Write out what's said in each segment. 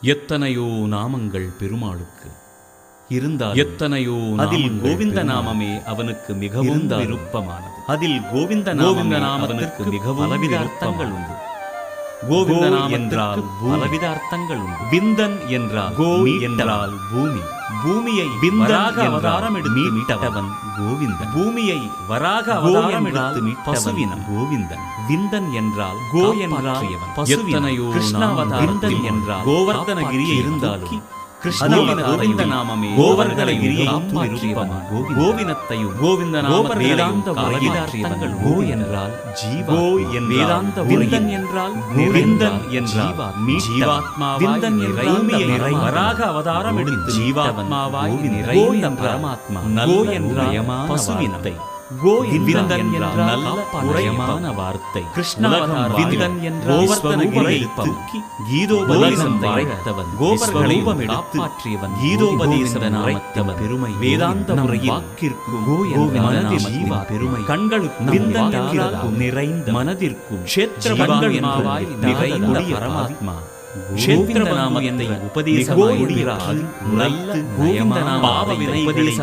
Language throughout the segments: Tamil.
எத்தனையோ நாமங்கள் பெருமாளுக்கு இருந்தால் எத்தனையோ அதில் கோவிந்த நாமமே அவனுக்கு மிகவும் விருப்பமானது. அதில் கோவிந்த நாமத்திற்கு மிகவும் பலவித அர்த்தங்கள் உண்டு. கோவிந்த நாமம் என்றால் பலவித அர்த்தங்கள் உண்டு. விந்தன் என்றால் கோ என்றால் பூமி, பூமியை வராக அவதாரம் எடுத்து மீட்டவன் கோவிந்தன். பூமியை வராக அவதாரம் எடுத்து மீட்டவன் கோவிந்தன். விந்தன் என்றால் கோ என்றால் பசுவினையோ கிருஷ்ணாவதாரத்தில் என்றால் கோவர்தனகிரியை இருந்தாலும் கோவிந்த நாமமே கோவர்தனகிரியை கோவினத்தையும் கோவிந்த வேதாந்த அர்த்தங்கள். கோ என்றால் ஜீவா, வேதாந்த விந்தன் என்றால் விந்தன் என்றால் ஜீவாத்மாவிந்தன் என்றால் வராக அவதாரம் எடுத்து ஜீவாத்மாவாய் நிறைந்த பரமாத்மா. கோ என்றால் பசுவினத்தை, கோ விந்தன் என்றால் நல்ல உரையமான வார்த்தை. கிருஷ்ணாவதாரம் கோவர்தனகிரியை தூக்கி கீதோபதேசம் வரைத்தவன், கோபர்களை காப்பாற்றியவன், கீதோபதேசம் உரைத்தவன் பெருமை. வேதாந்த முறையில் வாக்கிற்கும் கோ என்ற மனதில் ஜீவா பெருமை, கண்களுக்கும் விந்தன் நிறைந்த மனதிற்கும் க்ஷேத்திரவாய் நிறைந்த பரமாத்மா. கோவிந்த நாமத்தை உபதேசமாய் நல்ல கோவிந்த நாம பாவ வினைகளை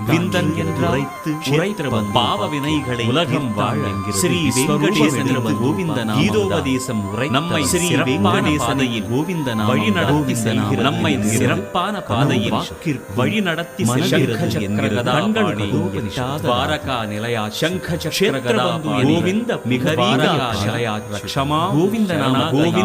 விந்தன் என்றழைத்து உரைத்தவன். பாவ வினைகளை உலகம் வாழ ஸ்ரீ வெங்கடேசன் கோவிந்த நாம கீதோபதேசம் உரை நம்மை சிறப்பான பாதையில் கோவிந்த நாம வழிநடத்தி செல்கிறது. நம்மை சிறப்பான பாதையில் வாக்கிற்கு வழிநடத்தி செல்கிறது என்கிற கண்களுக்கு துவாரகா நிலையா சங்க சக்கர கதா கோவிந்த மிக நிலையா ரக்ஷமா கோவிந்த நாம கோவிந்த